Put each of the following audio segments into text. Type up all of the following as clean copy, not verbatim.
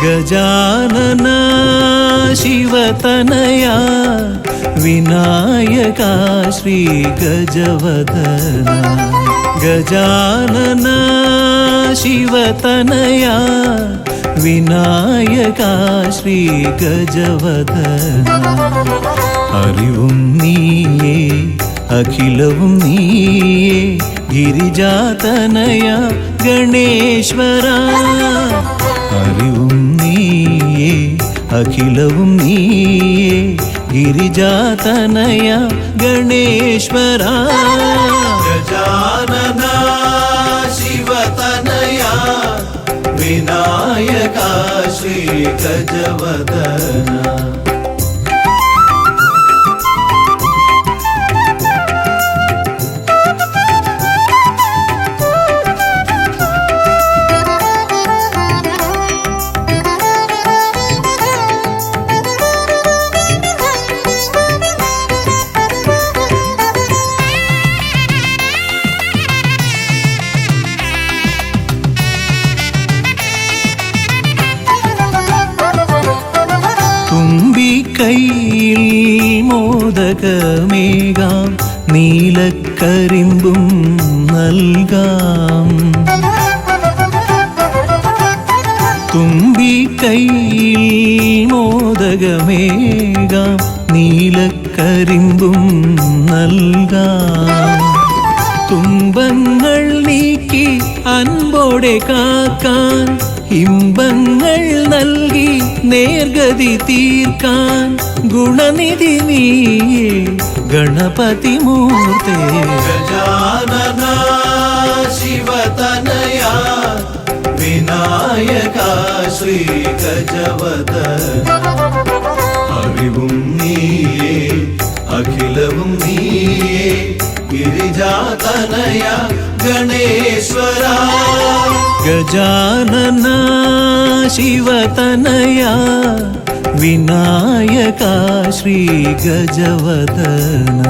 गजानना शिवतनया विनायका श्री गजवदना गजानना शिवतनया विनायका श्री गजवदना അറിവും നീയേ അഖിലവും നീയേ ഗിരിജാതനയ ഗണേശ്വര അറിവും നീയേ അഖിലവും നീയേ ഗിരിജാതനയ ഗണേശ്വര ഗജാനന ശിവതനയ വിനായക ശ്രീ ഗജവദന കൈയിൽ മോദകമേകാം നീലക്കരിമ്പും നൽകാം തുമ്പി കൈയിൽ മോദകമേകാം നീലക്കരിമ്പും നൽകാം തുമ്പങ്ങൾ നീക്കി അൻപോടെ കാക്കാൻ ഇമ്പങ്ങൾ നൽകി നേർഗതി തീർക്കാൻ ഗുണനിധി നീയേ ഗണപതി മൂർത്തേ ഗജാനന ശിവതനയ വിനായക ശ്രീ ഗജവദന അറിവും നീയേ അഖിലവും നീയേ ഗിരിജാതനയ ഗണേശ്വര ഗജാനന ശിവതനയ വിനായക ശ്രീ ഗജവദന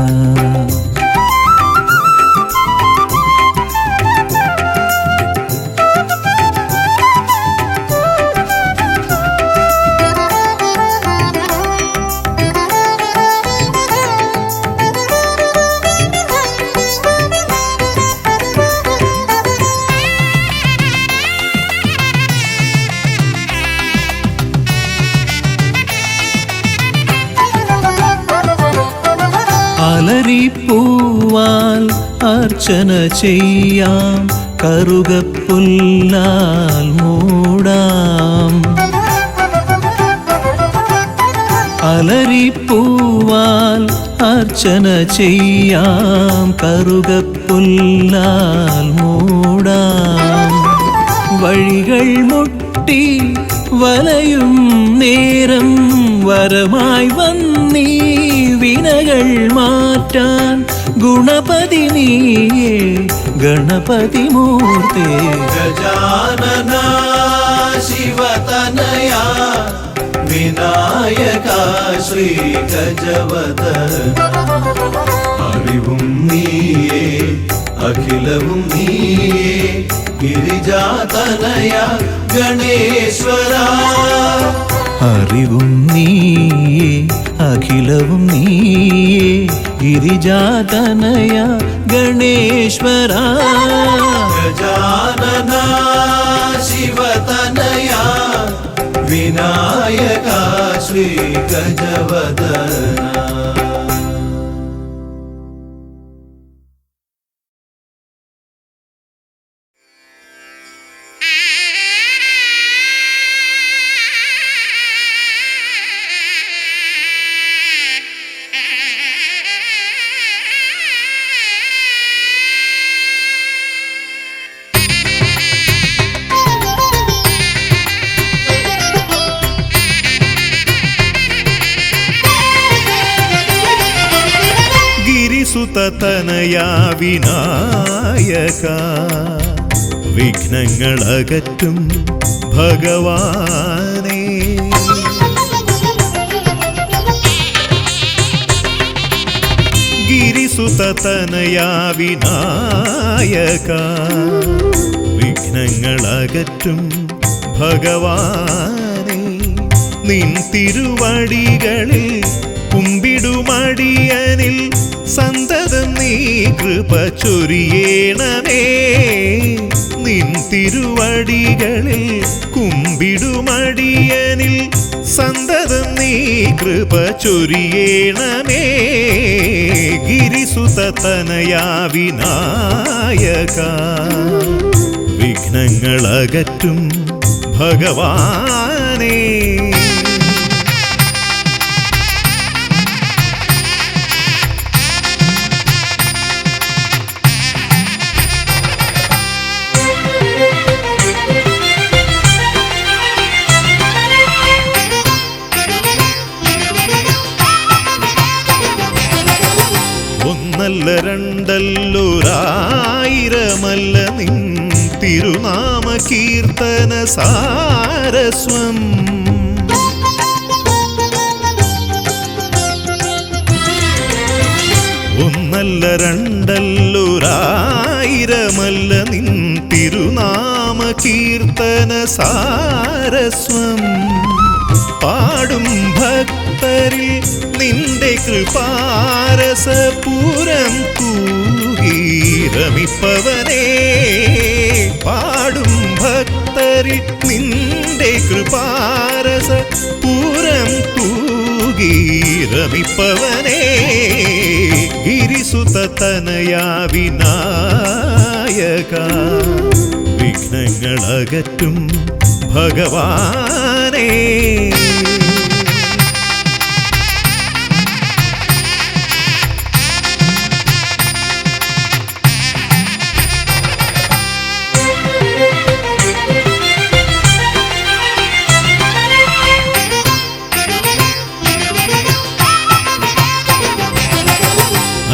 അലരിപ്പൂവാൽ അർച്ചന ചെയ്യാം കറുകപ്പുല്ലാൽ മൂടാം അലരിപ്പൂവാൽ അർച്ചന ചെയ്യാം കറുകപ്പുല്ലാൽ മൂടാം വഴികൾ മുട്ടി വലയും നേരം വരമായി വന്നീ വിനകൾ മാറ്റാൻ ഗുണപതി നീയേ ഗണപതി മൂർത്തേ ഗജാനന ശിവതനയ വിനായക ശ്രീ ഗജവദന അറിവും നീയേ അഖിലവും നീയേ ഗിരിജാതനയ ഗണേശ്വര അറിവും നീയേ അഖിലവും നീയേ ഗിരിജാതനയ ഗണേശ്വര ഗജാനന ശിവതനയ വിനായക ശ്രീ ഗജവദന സുതതനയാ വിനായക വിഘ്നങ്ങളകറ്റും ഭഗവാനേ ഗിരിസുതതനയാ വിനായക വിഘ്നങ്ങളകറ്റും ഭഗവാനേ നിൻ തിരുവടികളിൽ കുമ്പിടുമടിയനിൽ സന്തതം നീ കൃപ ചൊരിയേണമേ. നിൻ തിരുവടികളിൽ കുമ്പിടുമടിയനിൽ സന്തതം നീ കൃപ ചൊരിയേണമേ. ഗിരിസുത തനയാ വിനായക വിഘ്നങ്ങളകറ്റും ഭഗവാനേ. ഒന്നല്ല രണ്ടല്ലൊരായിരമല്ല നിൻ തിരുനാമ കീർത്തന സാരസ്വം. ഒന്നല്ല രണ്ടല്ലൊരായിരമല്ല നിൻ തിരുനാമ കീർത്തന സാരസ്വം. പാടും ഭക്തരിൽ നിന്റെ കൃപാരസപൂരം തൂകീരമിപ്പവനേ. പാടും ഭക്തരിൽ നിന്റെ കൃപാരസപൂരം തൂകീരമിപ്പവനേ. ഗിരിസുത തനയാ വിനായക വിഘ്നങ്ങളകറ്റും ഭഗവാനേ.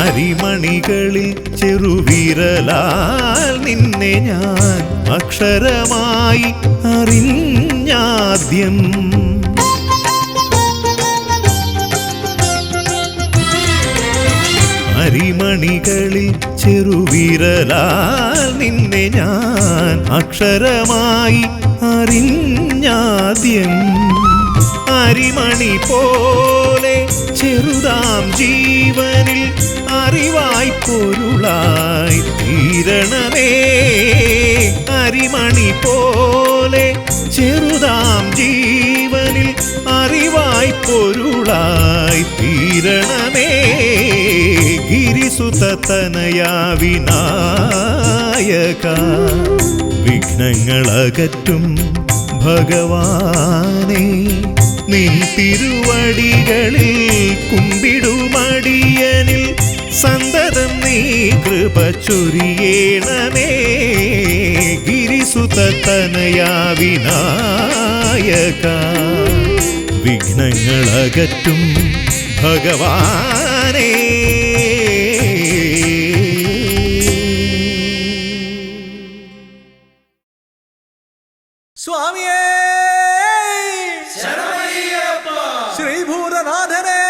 അരിമണികളിൽ ചെറുവിരലാൽ നിന്നെ ഞാൻ അക്ഷരമായി അറിഞ്ഞാദ്യം. അരിമണികളിൽ ചെറുവിരലാൽ നിന്നെ ഞാൻ അക്ഷരമായി അറിഞ്ഞാദ്യം. അരിമണി പോലെ ചെറുതാം ജീവനിൽ അറിവായി പൊരുളായി തീരണമേ. അരിമണി പോലെ ചെറുതാം ജീവനിൽ അറിവായി പൊരുളായി തീരണമേ. ഗിരിസുത തനയാ വിനായക വിഘ്നങ്ങളകറ്റും ഭഗവാനേ. നിൻ തിരുവടികളിൽ കുമ്പിടുമടിയനിൽ സന്തതം നീ കൃപ ചൊരിയേണമേ. ഗിരിസുത തനയാ വിനായക വിഘ്നങ്ങളകറ്റും ഭഗവാനേ. സ്വാമിയേ ശരണമയ്യപ്പ, ശ്രീഭൂതനാഥനേ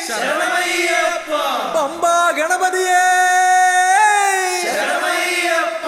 ശരണമയ്യപ്പ, പമ്പാ ഗണപതിയേ ശരണമയ്യപ്പ.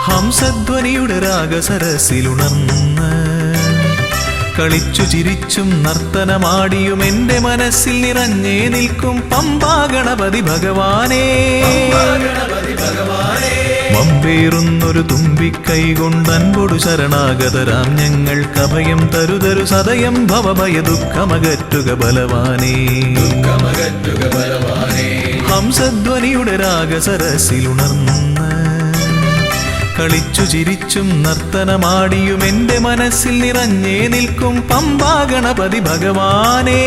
ഹംസധ്വനിയുടെ രാഗസരസിലുണർന്ന് കളിച്ചു ചിരിച്ചും നർത്തനമാടിയും എൻ്റെ മനസ്സിൽ നിറഞ്ഞേ നിൽക്കും പമ്പാ ഗണപതി ഭഗവാനേ. വമ്പേറുന്നൊരു തുമ്പിക്കൈ കൊണ്ടൻപൊടു ശരണാഗതരാം ഞങ്ങൾക്കഭയം തരുതരു സദയം ഭവഭയ ദുഃഖമകറ്റുക ബലവാനേ. ഹംസധ്വനിയുടെ രാഗസരസിലുണർന്ന് കളിച്ചു ചിരിച്ചും നർത്തനമാടിയും എൻ്റെ മനസ്സിൽ നിറഞ്ഞേ നിൽക്കും പമ്പാ ഗണപതി ഭഗവാനേ.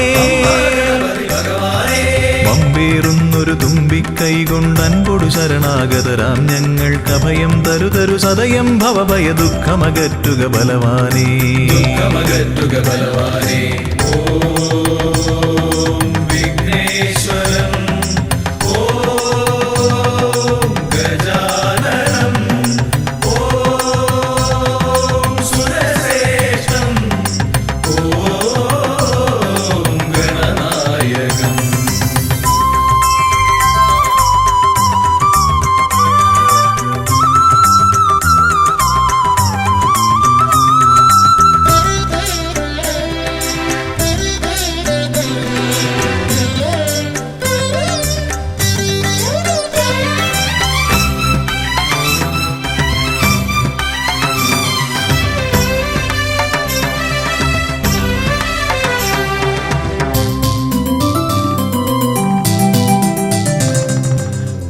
പമ്പേറുന്നൊരു തുമ്പിക്കൈ കൊണ്ട് അൻപൊടു ശരണാഗതരാം ഞങ്ങൾക്ക് അഭയം തരുതരു സദയം ഭവഭയ ദുഃഖമകറ്റുക ബലവാനേ. ഓം വിഘ്നേശ്വരം ഓം ഗജാനനം ഓം സുരശ്രേഷ്ഠം ഓം ഗണനായകം.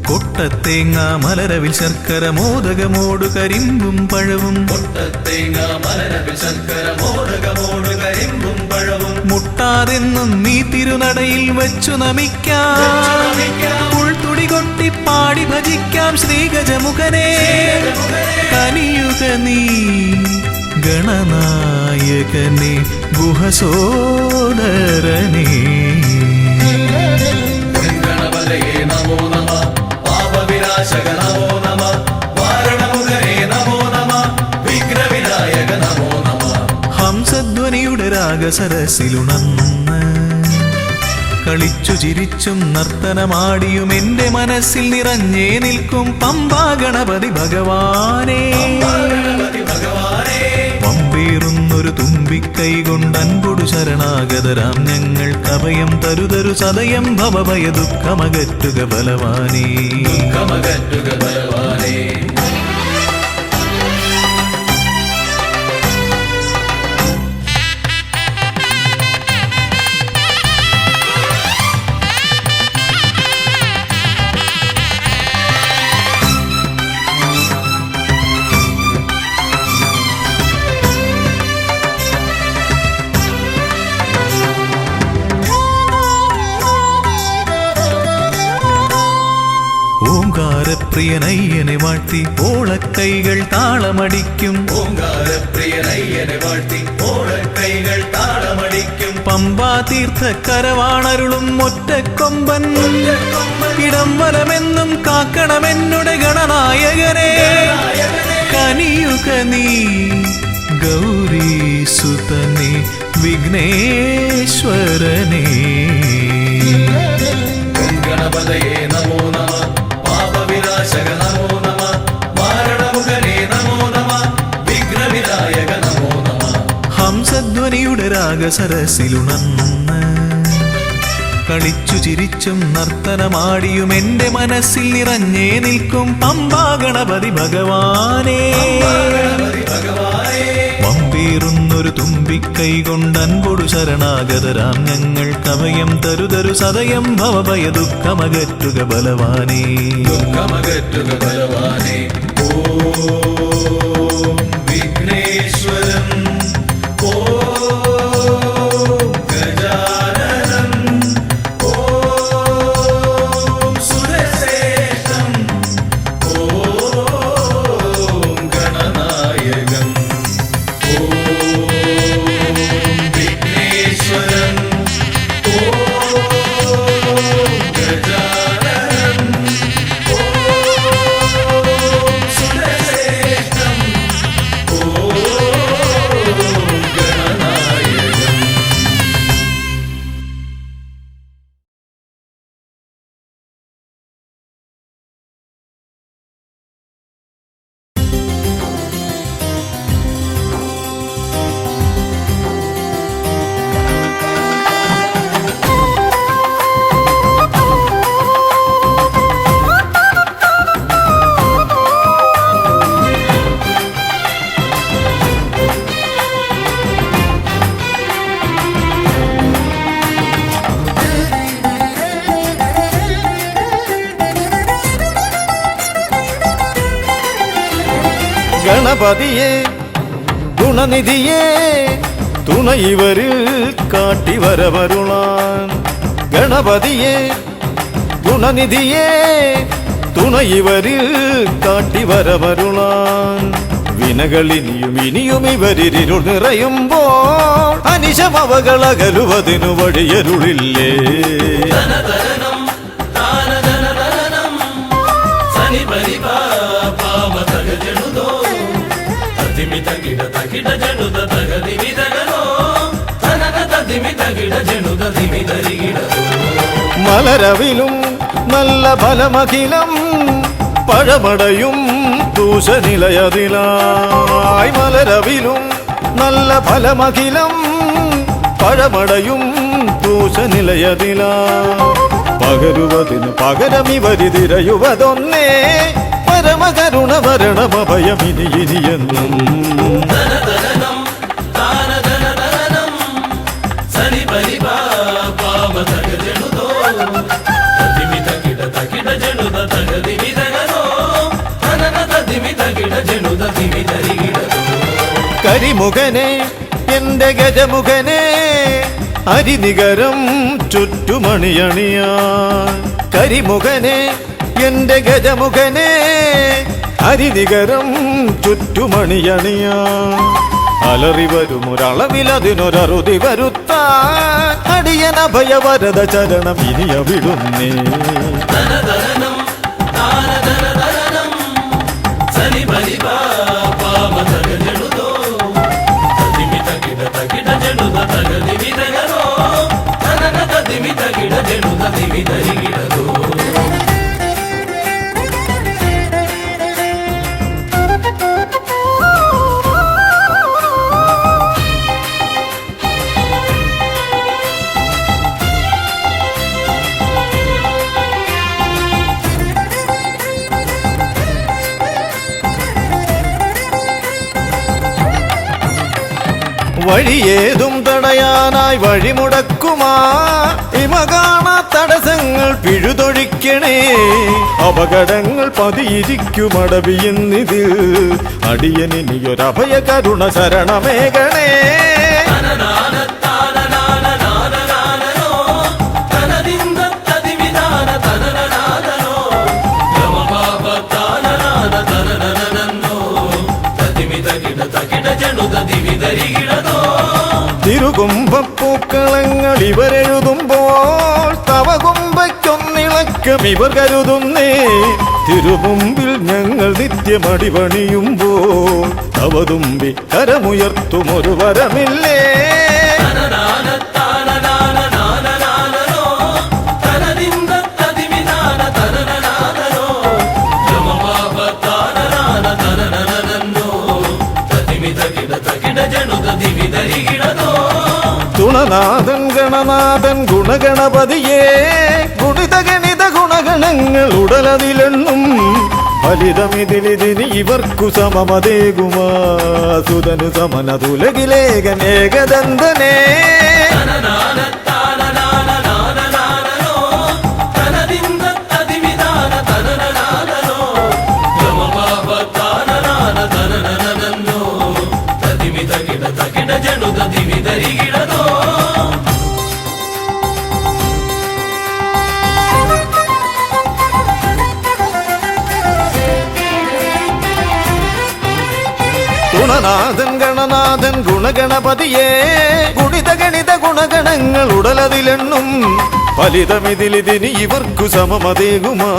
കൊട്ടത്തേങ്ങ മലരവിൽ ശർക്കര മോദകമോടു കരിമ്പും പഴവും മുട്ടാതെന്നും നീ തിരുനടയിൽ വെച്ചു നമിക്കാം. പുൾത്തുടി കൊട്ടി പാടി ഭജിക്കാം ശ്രീഗജമുഖനെ. കനിയുക നീ ഗണനായകനെ ഗുഹസോദരനേ. ഗണപതയേ നമോ നമ പാപവിനാശക നമോ നമ വാരണമുഖനേ നമോ നമ വിഘ്നവിനായക നമോ നമ. ഹംസധ്വനിയുടെ രാഗസരസിലുണർന്ന് കളിച്ചു ചിരിച്ചും നർത്തനമാടിയും എൻ്റെ മനസ്സിൽ നിറഞ്ഞേ നിൽക്കും പമ്പാ ഗണപതി ഭഗവാനേ. പമ്പേറുന്നൊരു തുമ്പിക്കൈ കൊണ്ട് അൻപൊടു ശരണാഗതരാം ഞങ്ങൾക്ക് അഭയം തരുതരു സദയം ഭവഭയ ദുഃഖമകറ്റുക ബലവാനേ. ഓംകാരപ്രിയനയ്യനെ വാഴ്ത്തി ഓളക്കൈകൾ താളമടിക്കും. പമ്പാ തീർത്ഥക്കരവാണരുളും ഒറ്റക്കൊമ്പൻ ഇടം വലമെന്നും കാക്കണമെന്നുടെ ഗണനായകനെ. കനിയുക നീ ഗൗരീസുതനെ വിഘ്നേശ്വരനേ. ഗണപതയേ നമോ നമ പാപവിനാശക നമോ നമ വാരണമുഖനേ നമോ നമ വിഘ്നവിനായക നമോ നമ. ഹംസധ്വനിയുടെ രാഗസരസിലുണർന്ന് കളിച്ചു ചിരിച്ചും നർത്തനമാടിയും എൻ്റെ മനസ്സിൽ നിറഞ്ഞേ നിൽക്കും പമ്പാ ഗണപതി ഭഗവാനേ. പമ്പേറുന്നൊരു തുമ്പിക്കൈ കൊണ്ട് അൻപൊടു ശരണാഗതരാം ഞങ്ങൾക്ക് അഭയം തരുതരു സദയം ഭവഭയ ദുഃഖമകറ്റുക ബലവാനേ. ഓം വിഘ്നേശ്വരം ഓം ഗജാനനം ഓം സുരശ്രേഷ്ഠം ഓം ഗണനായകം. ഓം വിഘ്നേശ്വരം ഓം ഗജാനനം ഓം സുരശ്രേഷ്ഠം ഓം ഗണപതിയെ ഗുണനിധിയെ തുണ ഇവരിൽ കാട്ടി വരവരുളാൻ. ഗണപതിയെ ഗുണനിധിയെ തുണ ഇവരിൽ കാട്ടി വരവരുളാൻ. വിനകളിനിയും ഇനിയും ഇവരിരുൾ നിറയുമ്പോൾ അനിശമവകളകലുവതിനു വഴിയരുളില്ലേ. ധനധനം താനധനധനം സനി പരിപ പാമ തകജണുദോ തതിമി തകിട തകിട ജണുദ തകതി വിതകനോ തനന തതിമി തകിട ജണുദ തിമി തരികിടോ. മലരവിലും നല്ല ഫലമഖിലം പഴമടയും ദൂഷനിലയതിലായി. മലരവിലും നല്ല ഫലമഖിലം പഴമടയും ദൂഷനിലയതിലാ. പകരുവതിന് പകരമിവരി തിരയുവതൊന്നേ പരമകരുണ മരണമഭയമിനി ഇനിയെന്നും. ധനധനം താനധനധനം സനി പരിപ പാമ തകജണുദോ തതിമി തകിട തകിട ജണുദ തകതി വിതകനോ തനന തതിമി തകിട ജണുദ തിമി തരികിടോ. കരിമുഖനെ എന്റെ ഗജമുഖനെ അരിനികരം ചുറ്റുമണിയണിയാൻ. കരിമുഖനെ എന്റെ ഗജമുഖനെ അരിനികരം ചുറ്റുമണിയണിയാൻ. അലറി വരും ഒരളവിലതിനൊരറുതി വരുത്താൻ അടിയനഭയവരദ ചരണം ഇനിയ വിടുന്നേ. ധനധനം താനധനധനം സനി പരിപ പാമ തകജണുദോ തതിമി തകിട തകിട ജണുദ തകതി വിതകനോ തനന തതിമി തകിട ജണുദ തിമി തരികിടോ. വഴിയേതും തടയാനായി വഴിമുടക്കുമാ ഇമകാണ തടസ്സങ്ങൾ പിഴുതൊഴിക്കണേ. അപകടങ്ങൾ പതിയിരിക്കുമടവിയെന്നിതിൽ അടിയനിയൊരഭയ കരുണ ശരണമേകണേ. തിരുകുംഭപ്പൂക്കളങ്ങൾ ഇവരെഴുതുമ്പോൾ തവ കുംഭയ്ക്കൊന്നിളക്കം ഇവർ കരുതുന്നേ. തിരുമുമ്പിൽ ഞങ്ങൾ നിത്യമടിപണിയുമ്പോൾ തവതുമ്പി കരമുയർത്തുമൊരു വരമില്ലേ. തുണനാഥൻ ഗണനാഥൻ ഗുണഗണപതിയേ ഗുണിത ഗണിത ഗുണഗണങ്ങൾ ഉടലതിലെണ്ണും. ഫലിതമിതിലിതിന് ഇവർക്കു സമമതേകുമാ സുതനു സമനതുലകിലേകനേകദന്തനേ. തുണനാഥൻ ഗണനാഥൻ ഗുണഗണപതിയേ ഗുണിത ഗണിത ഗുണഗണങ്ങൾ ഉടലതിലെണ്ണും. ഫലിതമിതിലിതിന് ഇവർക്കു സമമതേകുമാ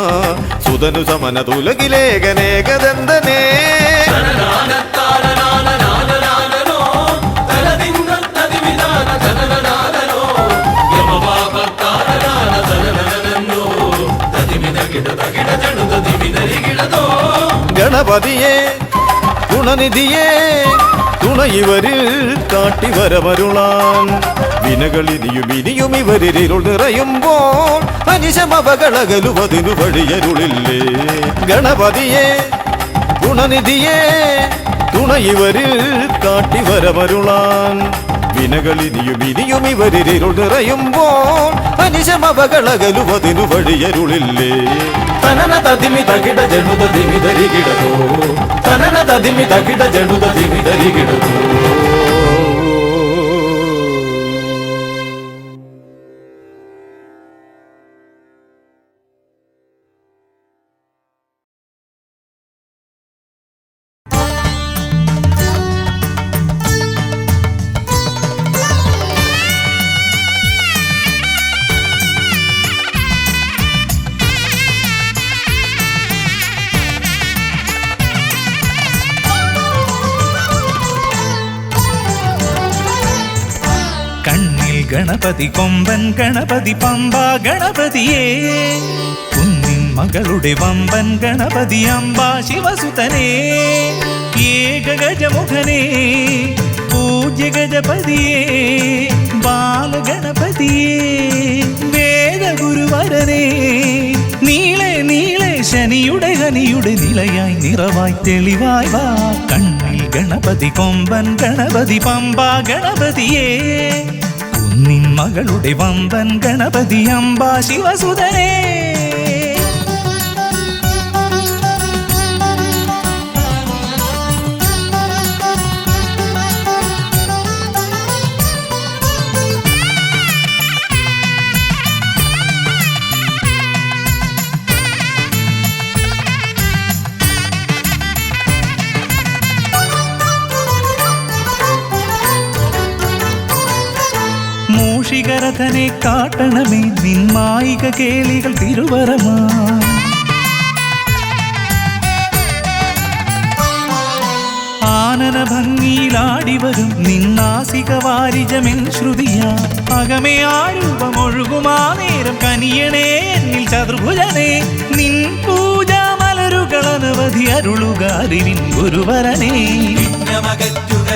സുതനു സമനതുലകിലേകനേകദന്തനേ. ഗണപതിയെ ഗുണനിധിയെ തുണ ഇവരിൽ കാട്ടി വരവരുളാൻ. വിനകളിനിയും ഇനിയും ഇവരിരുൾ നിറയുമ്പോൾ അനിശമവകളകലുവതിനു വഴിയരുളില്ലേ. ഗണപതിയെ ഗുണനിധിയെ തുണ ഇവരിൽ കാട്ടി വരവരുളാൻ. വിനകളിനിയും ഇനിയും ഇവരിരുൾ നിറയുമ്പോൾ അനിശമവകളകലുവതിനു വഴിയരുളില്ലേ. തനന തതിമി തകിട ജനുത ദിമി ധരികിടതോ തനന തതിമി തകിട ജനുത ദിമി ധരികിടതോ. കണ്ണിൽ ഗണപതി കൊമ്പൻ ഗണപതി പമ്പ ഗണപതിയേ, കുന്നിൻ മകളുടെ വമ്പൻ ഗണപതി അമ്പ ശിവസുതനേ, ഏകഗജമുഖനേ പൂജ്യ ഗജപതിയേ, ബാലഗണപതിയേ വേദഗുരുവരനേ, നീളെ നീളെ ശനിയുടെ ഹനിയുടെ നിലയായി നിറവായി തെളിവായി വാ. കണ്ണിൽ ഗണപതി കൊമ്പൻ ഗണപതി പമ്പ ഗണപതിയേ, കുന്നിൻ മകളുടെ വമ്പൻ ഗണപതി അമ്പ ശിവസുതനേ. മൂഷികരഥനെ കാട്ടണമേ നിന്മായിക കേളികൾ തിരുവരമാ. ആനന ഭംഗിയിലാടിവരും നിന്നാസിക വാരിജമെൻ ശ്രുതിയാ. അകമേ ആരൂപമൊഴുകുമാ നേരം കനിയണേ എന്നിൽ ചതുർഭുജനേ. നിൻ പൂജാ മലരുകളനവധി അരുളുകാരിൻ ഗുരുവരനേ.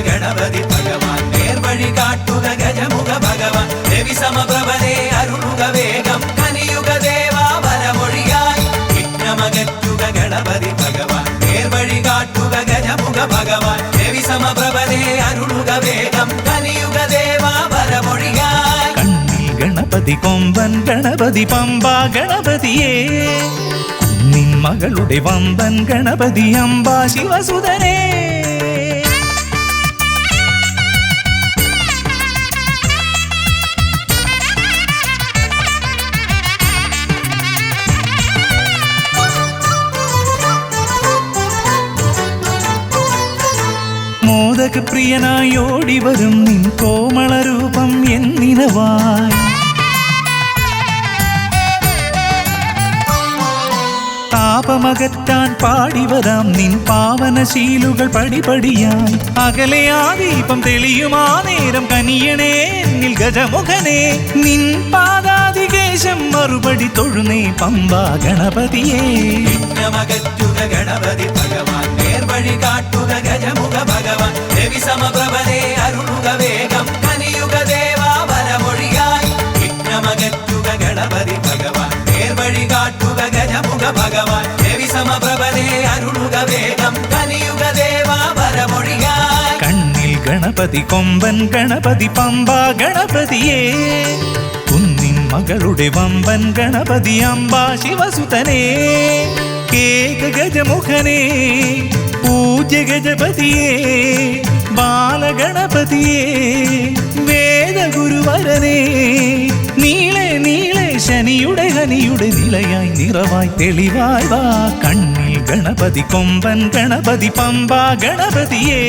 ഗണപതി ഭഗവാൻ നേർവഴി കാട്ടുക ഗജമുഖ ഭഗവാൻ രവി സമപ്രഭനെ അരുളുക വേഗം കനിയുക ദേവാ വരമൊഴിയായി. വിഘ്നമകറ്റുക ഗണപതി ഭഗവാൻ നേർവഴി കാട്ടുക ഗജമുഖ ഭഗവാൻ രവി സമപ്രഭനെ അരുളുക വേഗം കനിയുക ദേവാ വരമൊഴിയായി. കണ്ണിൽ ഗണപതി കൊമ്പൻ ഗണപതി പമ്പ ഗണപതിയേ, കുന്നിൻ മകളുടെ വമ്പൻ ഗണപതി അമ്പ ശിവസുതനേ. മോദകപ്രിയനായി ഓടിവരും നിൻ കോമളരൂപം എന്നിനവായി. താപമകറ്റാൻ പാടിവരാം നിൻ പാവനശീലുകൾ പടിപടിയായി. അകലെ ആ ദീപം തെളിയുമാ നേരം കനിയണേ എന്നിൽ ഗജമുഖനേ. നിൻ പാദാതികേശം മറുപടി തൊഴുന്നേ പമ്പ ഗണപതിയേ. വിഘ്നമകറ്റുക ഗണപതി ഭഗവാൻ നേർവഴി കാട്ടുക ഗജമുഖ ഭഗവാൻ രവി സമപ്രഭനെ അരുളുക വേഗം കനിയുക ദേവാ വരമൊഴിയായി. വിഘ്നമകറ്റുക ഗണപതി ഭഗവാൻ നേർവഴി കാട്ടുക ഗജമുഖ ഭഗവാൻ രവി സമപ്രഭനെ അരുളുക വേഗം കനിയുക ദേവാ വരമൊഴിയായി. കണ്ണിൽ ഗണപതി കൊമ്പൻ ഗണപതി പമ്പ ഗണപതിയേ, കുന്നിൻ മകളുടെ വമ്പൻ ഗണപതി അമ്പ ശിവസുതനേ, ഏകഗജമുഖനേ പൂജ്യ ഗജപതിയേ, ബാലഗണപതിയേ വേദഗുരുവരനേ, നീളെ നീളെ ശനിയുടെ ഹനിയുടെ നിലയായി നിറവായി തെളിവായി വാ. കണ്ണിൽ ഗണപതി കൊമ്പൻ ഗണപതി പമ്പ ഗണപതിയേ,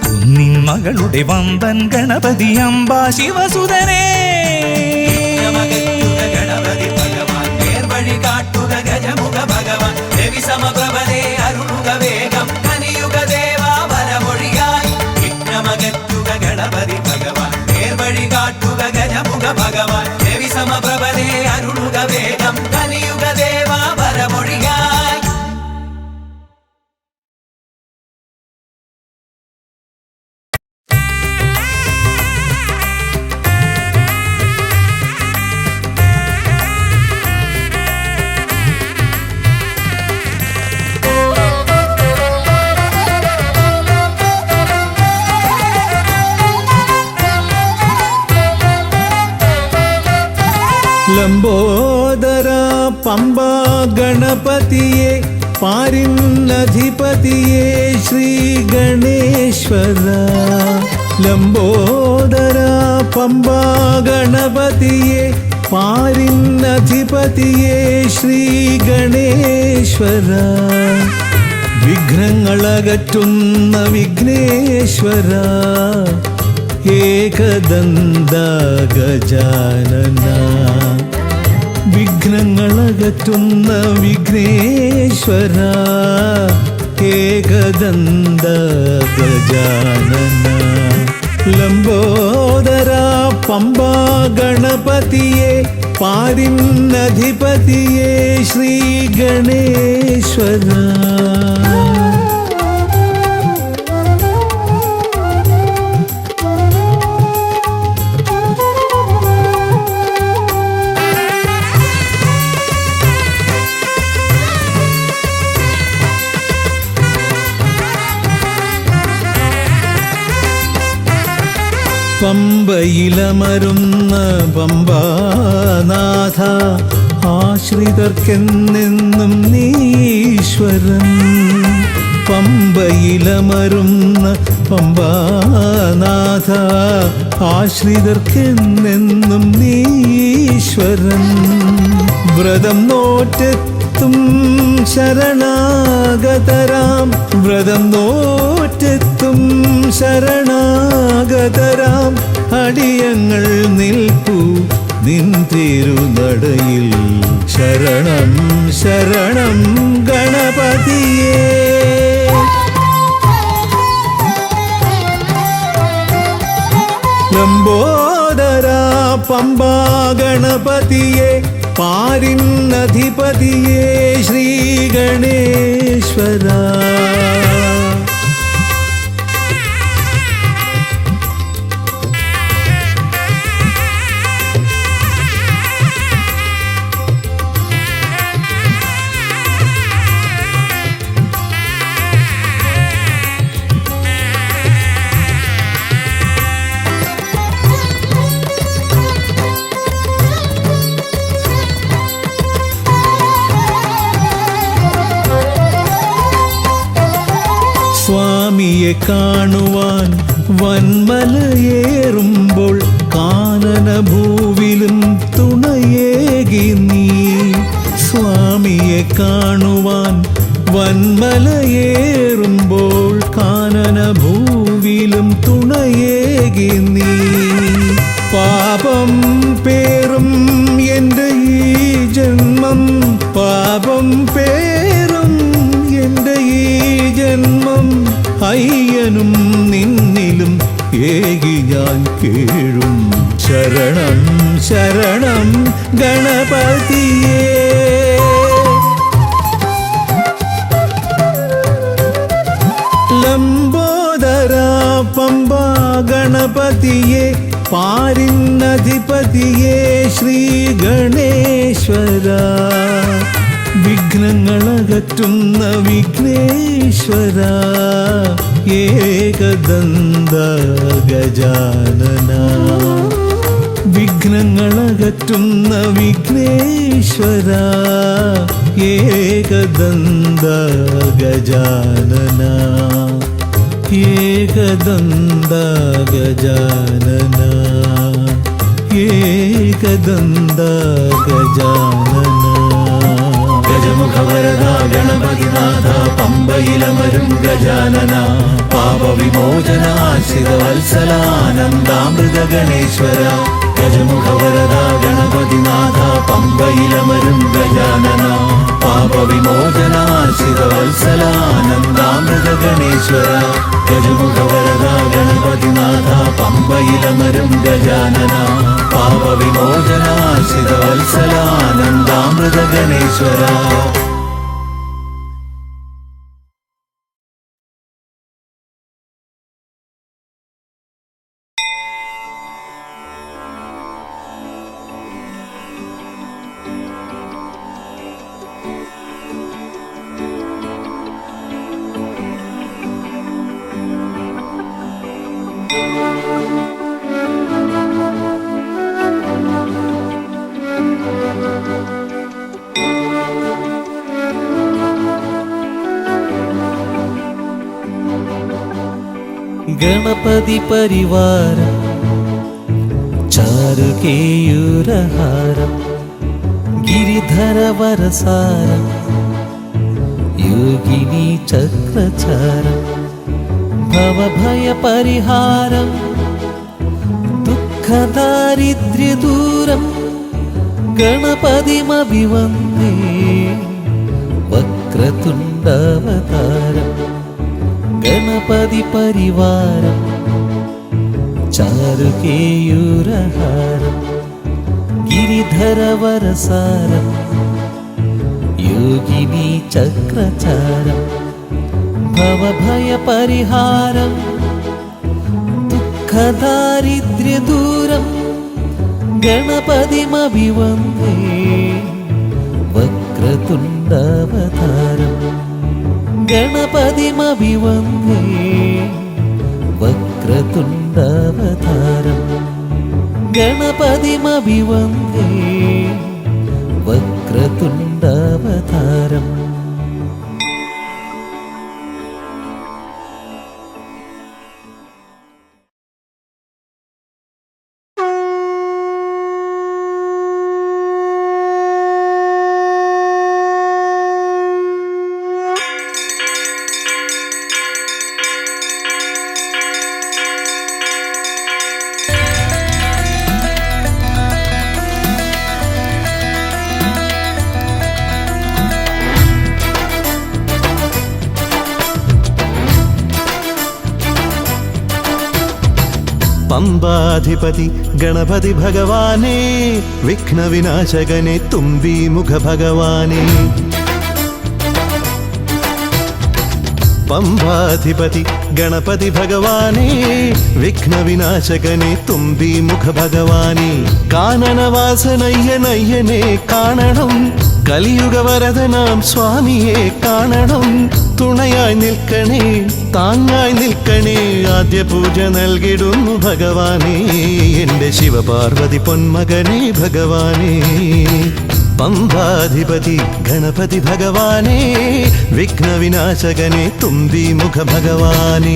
കുന്നിൻ മകളുടെ വമ്പൻ ഗണപതി അമ്പ ശിവസുതനേ. ഗണപതി ഭഗവാൻ നേർവഴി കാട്ടുക ഗജമുഖ ഭഗവാൻ രവി സമപ്രഭനെ അരുളുക വേഗം കനിയുക ദേവാ വരമൊഴിയായി. വിഘ്നമകറ്റുക ഗണപതി ഭഗവാൻ നേർവഴി കാട്ടുക ഗജമുഖ ഭഗവാൻ രവി സമപ്രഭനെ അരുളുക വേഗം കനിയുക ദേവാ വരമൊഴിയായി. ലംബോദര പമ്പാ ഗണപതിയെ പാരിന്നധിപതിയെ ശ്രീ ഗണേശ്വര. ലംബോദര പമ്പാ ഗണപതിയെ പാരിന്നധിപതിയെ ശ്രീ ഗണേശ്വര. വിഘ്നങ്ങളകറ്റുന്ന വിഘ്നേശ്വര ഏകദന്ത ഗജാനന. വിഘ്നങ്ങളകറ്റുന്ന വിഘ്നേശ്വര ഏകദന്ത ഗജാനന. ലംബോദര പമ്പാ ഗണപതിയെ പാരിന്നധിപതിയെ ശ്രീ ഗണേശ്വര. പമ്പയിലമരുന്ന പമ്പാനാഥ ആശ്രിതർക്കെന്നെന്നും നീശ്വരൻ. പമ്പയിലമരുന്ന പമ്പാനാഥ ആശ്രിതർക്കെന്നെന്നും നീശ്വരൻ. വ്രതം നോറ്റെത്തും ശരണാഗതരാം വ്രതം നോറ്റെത്തും ശരണാഗതരാം അടിയങ്ങൾ നിൽപ്പൂ നിൻ തിരുനടയിൽ. ശരണം ശരണം ഗണപതിയേ. ലംബോദര പമ്പാ ഗണപതിയെ പാരിന്നധിപതിയെ ശ്രീ ഗണേശ്വര. സ്വാമിയെ കാണുവാൻ വന്മലയേറുമ്പോൾ കാനനഭൂവിലും തുണയേകി നീ. സ്വാമിയെ കാണുവാൻ വന്മലയേറുമ്പോൾ കാനനഭൂവിലും തുണയേകി നീ. പാപം പേറും എൻ്റെ ഈ ജന്മം പാപം പേറും എൻ്റെ ഈ ജന്മം അയ്യനും നിന്നിലും ഏകി ഞാൻ കേഴും. ശരണം ശരണം ഗണപതിയേ. ലംബോദര പമ്പാ ഗണപതിയെ പാരിന്നധിപതിയെ ശ്രീ ഗണേശ്വര. വിഘ്നങ്ങളകറ്റുന്ന വിഘ്നേശ്വര ഏകദന്ത ഗജാനന. വിഘ്നങ്ങളകറ്റുന്ന വിഘ്നേശ്വര ഏകദന്ത ഗജാനന. ഏകദന്ത ഗജാനന ഏകദന്ത ഗജാനന. ഗജമുഖവരദ ഗണപതിനാഥ പമ്പയിലമരും ഗജാനന. പാപവിമോചനാശ്രിത വത്സലാനന്ദാമൃത ഗണേശ്വര. ഗജമുഖവരദ ഗണപതിനാഥ പമ്പയിലമരും ഗജാനന. പാപവിമോചനാശ്രിത വത്സലാനന്ദാമൃത ഗണേശ്വര. ഗജമുഖവരദ ഗണപതിനാഥ പമ്പയിലമരും ഗജാനന. പാപവിമോചനാശ്രിത വത്സലാനന്ദാമൃത ഗണേശ്വര. ഗണപതി പരിവാരം ചാരുകേയൂരഹാരം ഗിരിധരവരസാരം യോഗിനി ചക്രചാരം ഭവഭയപരിഹാരം ദുഃഖദാരിദ്ര്യദൂരം ഗണപതിമഭിവന്ദേ വക്രതുണ്ടവതാരം ഗണപതി പരിവാരം ചാരുകേയൂരഹാരം ഗിരിധരവരസാരം യോഗിനി ചക്രചാരം ഭവഭയപരിഹാരം ദുഃഖദാരിദ്ര്യദൂരം ഗണപതിമഭിവന്ദേ വക്രതുണ്ടവതാരം ഗണപതിമഭിവന്ദേ വക്രതുണ്ടവതാരം ഗണപതിമഭിവന്ദേ വക്രതുണ്ടവതാരം. പമ്പാധിപതി ഗണപതി ഭഗവാനേ വിഘ്നവിനാശകനെ തുമ്പീമുഖ ഭഗവാനേ പമ്പാധിപതി ഗണപതി ഭഗവാനേ വിഘ്നവിനാശകനെ തുമ്പീമുഖ ഭഗവാനേ കാനനവാസനയ്യനയ്യനെ കാണണം കലിയുഗവരദനാം സ്വാമിയെ കാണണം തുണയായി നിൽക്കണേ താങ്ങായി നിൽക്കണേ ആദ്യ പൂജ നൽകിടുന്നു ഭഗവാനേ എൻ്റെ ശിവപാർവതി പൊന്മകനേ ഭഗവാനേ പമ്പാധിപതി ഗണപതി ഭഗവാനേ വിഘ്നവിനാശകനെ തുമ്പീമുഖ ഭഗവാനേ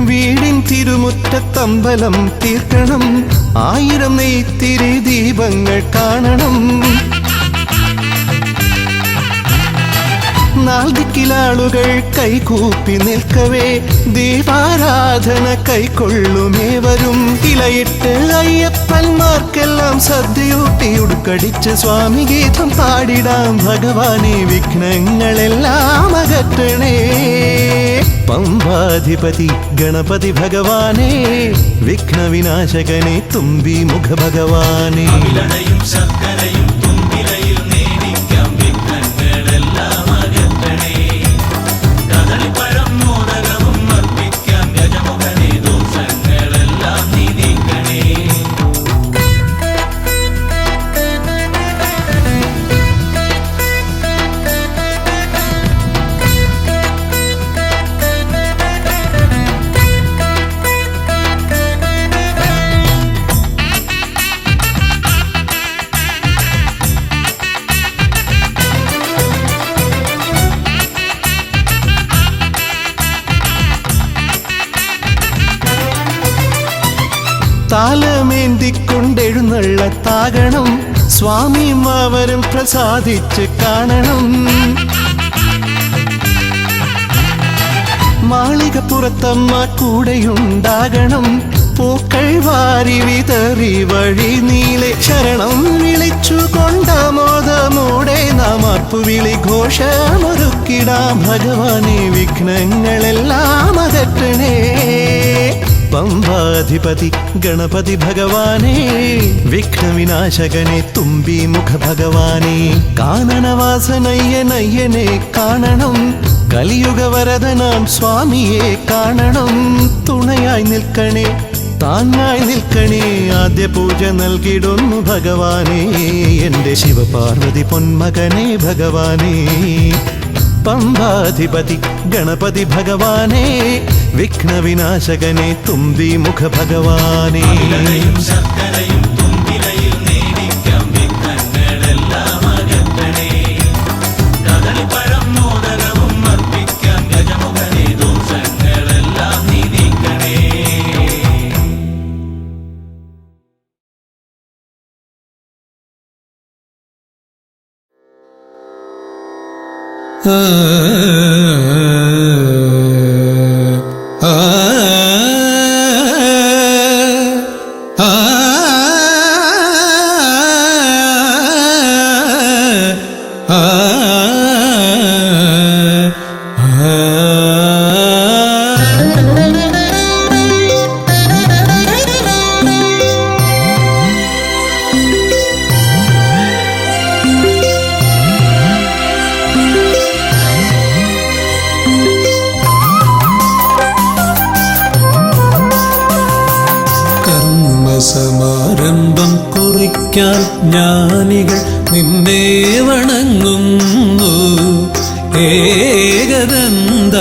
വീടിൻ തിരുമുറ്റത്തമ്പലം തീർക്കണം 1000 നെയ്ത്തിരി ദീപങ്ങൾ കാണണം നാൽദിക്കിലാളുകൾ കൈകൂപ്പി നിൽക്കവേ ദീപാരാധന കൈക്കൊള്ളുമേവരും ഇലയിട്ട് അയ്യപ്പന്മാർക്കെല്ലാം സദ്യയൂട്ടി ഉടുക്കടിച്ച് സ്വാമി ഗീതം പാടിടാം ഭഗവാനെ വിഘ്നങ്ങളെല്ലാം അകറ്റണേ പമ്പാധിപതി ഗണപതി ഭഗവാനേ വിഘ്നവിനാശകനെ തുമ്പീമുഖ ഭഗവാനേ താലമേന്തിക്കൊണ്ടെഴുന്നള്ളത്താകണം സ്വാമിമാവരും പ്രസാദിച്ച് കാണണം മാളികപ്പുറത്തമ്മ കൂടെയുണ്ടാകണം പൂക്കൾ വാരി വിതറി വഴി നീളെ ശരണം വിളിച്ചു കൊണ്ടാമോദമോടെ നാം അർപ്പുവിളി ഘോഷമൊരുക്കിടാം ഭഗവാനെ വിഘ്നങ്ങളെല്ലാം അകറ്റണേ പമ്പാധിപതി പമ്പാധിപതി ഗണപതി ഭഗവാനേ, വിഘ്നവിനാശകനെ തുമ്പി മുഖ ഭഗവാനേ, കാനനവാസനയ്യനയ്യനെ കാണണം, കലിയുഗവരദനാം സ്വാമിയെ കാണണം. തുണയായി നിൽക്കണേ, താങ്ങായി നിൽക്കണേ, ആദ്യ പൂജ നൽകിടുന്നു ഭഗവാനേ, എൻ്റെ ശിവപാർവതി പൊന്മകനെ ഭഗവാനേ. പമ്പാധിപതി ഗണപതി ഭഗവാനേ, വിഘ്നവിനാശകനെ തുമ്പി മുഖ ഭഗവാനേ. സമാരംഭം കുറിക്കാൻ ജ്ഞാനികൾ നിന്നെ വണങ്ങുന്നു. ഏകദന്ത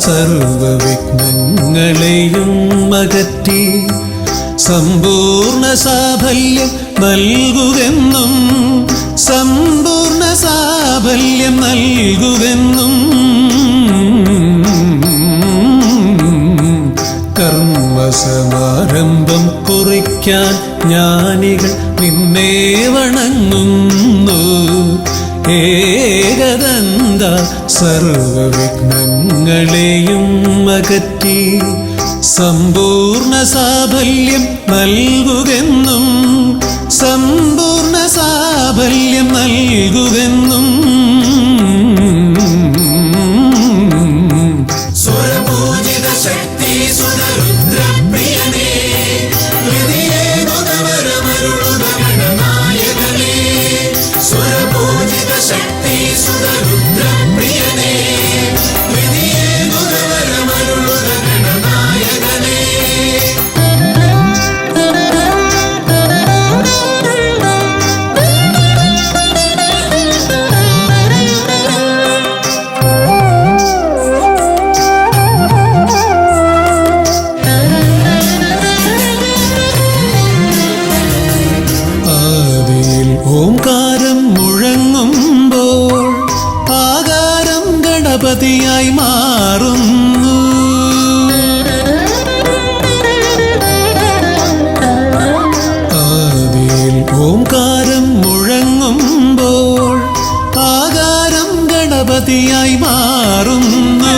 സർവവിഘ്നങ്ങളെയും അകറ്റി സമ്പൂർണ്ണ സാഫല്യം നൽകുകെന്നും, സമ്പൂർണ്ണ സാഫല്യം നൽകുകെന്നും. കർമ്മസമാരംഭം കുറിക്കാൻ ജ്ഞാനികൾ നിന്നെ വണങ്ങുന്നു. ഏകദന്ത സർവവിഘ്നങ്ങളെയും അകറ്റി സമ്പൂർണ്ണ സാഫല്യം നൽകുകെന്നും, സമ്പൂർണ്ണ സാഫല്യം നൽകുകെന്നും. സ്വരപൂജിത ശക്തി സുതരുദ്രപ്രിയനേ, ഹൃദയേ മുതവരമരുളുക ഗണനായകനേ. സ്വരപൂജിത ശക്തി സുതരുദ്രപ്രിയനേ, ഹൃദയേ മുതവരമരുളുക ഗണനായകനേ. ഓംകാരം മുഴങ്ങുമ്പോൾ ആകാരം ഗണപതിയായി മാറുന്നു. ആദിയിൽ ഓംകാരം മുഴങ്ങുമ്പോൾ ആകാരം ഗണപതിയായി മാറുന്നു.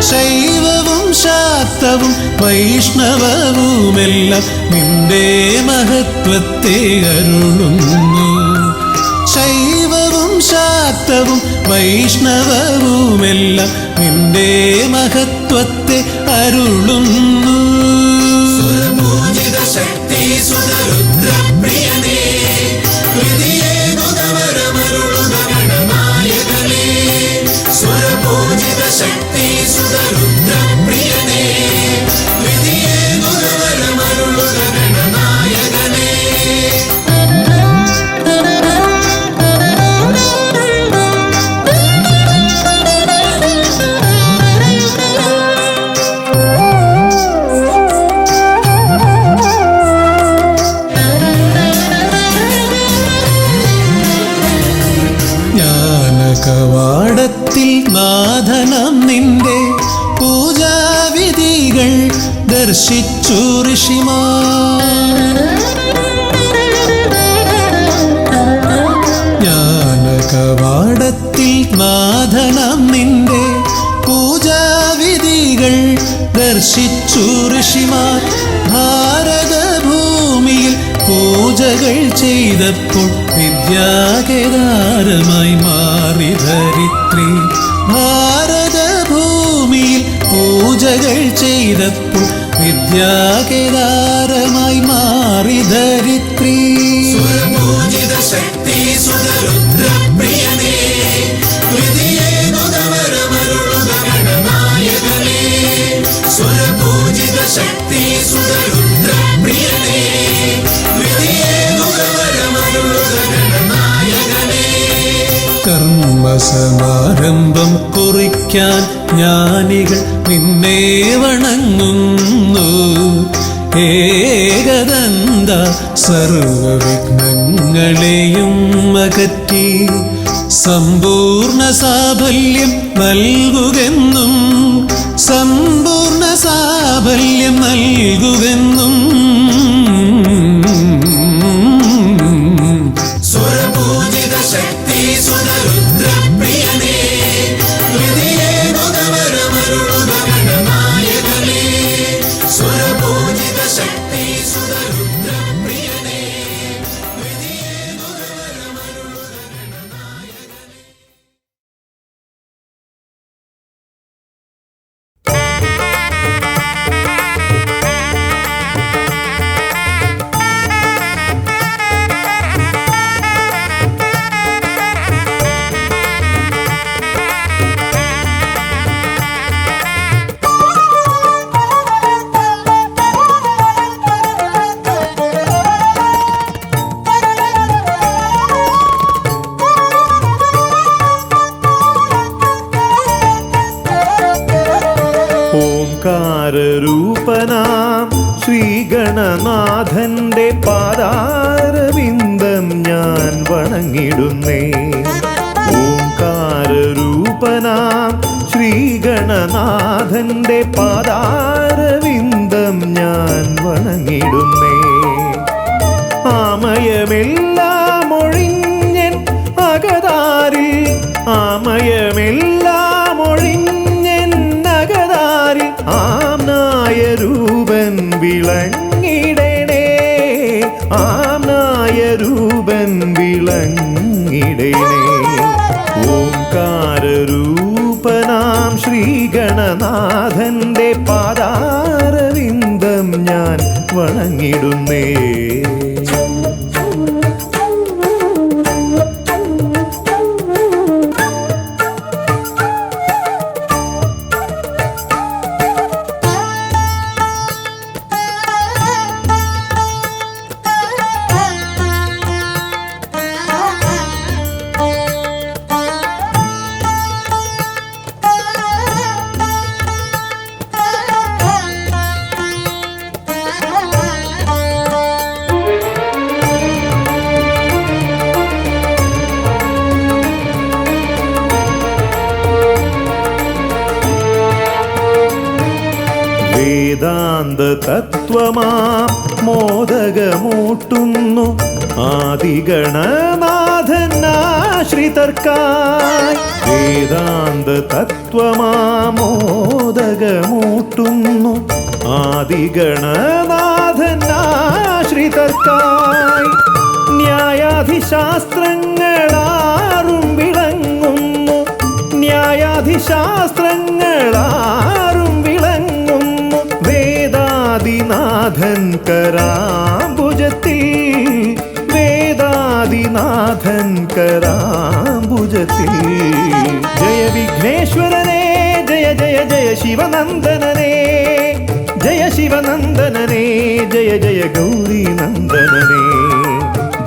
ശൈവവും ശാക്തവും വൈഷ്ണവവുമെല്ലാം നിന്റെ മഹത്വത്തെ അരുളുന്നു. ശൈവവും ശാക്തവും വൈഷ്ണവവുമെല്ലാം നിന്റെ മഹത്വത്തെ അരുളുന്നു. സ്വരപൂജിത ശക്തി സുതരുദ്രപ്രിയനേ, ഹൃദയേ മുതവരമരുളുക ഗണനായകനേ. സ്വരപൂജിത ശക്തി സുതരുദ്രപ്രിയനേ, ഹൃദയേ മുതവരമരുളുക ഗണനായകനേ. ജ്ഞാനകവാടത്തിൽ നാഥനം നിന്റെ പൂജാവിധികൾ ദർശിച്ചു ഋഷിമാർ. ജ്ഞാനകവാടത്തിൽ നാഥനം നിന്റെ പൂജാവിധികൾ ദർശിച്ചു ഋഷിമാർ. ഭാരതഭൂമിയിൽ പൂജകൾ ചെയ്തപ്പോൾ വിദ്യാകേദാരമായി മാറി ധരിത്രി. ഭാരതഭൂമിയിൽ പൂജകൾ ചെയ്തപ്പോൾ വിദ്യാകേദാരമായി മാറി ധരിത്രി. സുരപൂജിത ശക്തി സുതരുദ്രപ്രിയനേ, ഹൃദയേനുദവരമരുളുക ഗണനായകനേ. സുരപൂജിത ശക്തി സുതരുദ്രപ്രിയനേ, ഹൃദയേനുദവരമരുളുക ഗണനായകനേ. കർമ്മസമാരംഭം കുറിക്കാൻ ജ്ഞാനികൾ നിന്നെ വണങ്ങുന്നു. ഏകദന്ത സർവവിഘ്നങ്ങളെയും അകറ്റി സമ്പൂർണ്ണ സാഫല്യം നൽകുകെന്നും, സമ്പൂർണ്ണ സാഫല്യം നൽകുകെന്നും. സുരപൂജിത ശക്തി സുതരുദ്രപ്രിയനേ, ഹൃദയേനുദവരമരുളുക ഗണനായകനേ. സുരപൂജിത ശക്തി സുതരുദ്രപ്രിയനേ, ഹൃദയേനുദവരമരുളുക ഗണനായകനേ. ഓംകാരരൂപനാം ശ്രീഗണനാഥന്റെ പാദാരവിന്ദം ഞാൻ വണങ്ങിടുന്നേ. ഓംകാരരൂപനാം ശ്രീഗണനാഥന്റെ പാദാരവിന്ദം ഞാൻ വണങ്ങിടുന്നേ. ആമയമെല്ലാം ഒഴിഞ്ഞൻ അകതാരിൽ, ആമയമെല്ലാം ഒഴിഞ്ഞൻ അകതാരിൽ ആംനായ രൂപൻ വിളങ്ങിടണേ, ആംനായ രൂപൻ വിളങ്ങിടണേ. ഓംകാരരൂപനാം ശ്രീഗണനാഥന്റെ പാദാരവിന്ദം ഞാൻ വണങ്ങിടുന്നേ. വേദാന്ത തത്വമാം മോദകമൂട്ടുന്നു ആദിഗണനാഥനാശ്രിതർക്കായി. വേദാന്ത തത്വമാം മോദകമൂട്ടുന്നു ആദിഗണനാഥനാശ്രിതർക്കായി. ന്യായാധിശാസ്ത്രങ്ങളാറും വിളങ്ങുന്നു, ന്യായാധിശാസ്ത്രങ്ങളാറും വിളങ്ങുന്നു. വേദാദിനാഥൻ കരാംബുജത്തിൽ, വേദാദിനാഥൻ കരാംബുജത്തിൽ. ജയ വിഘ്നേശ്വരനേ, ജയ ജയ ജയ ശിവനന്ദനനേ, ജയ ശിവനന്ദനനേ, ജയ ജയ ഗൗരി നന്ദനനേ.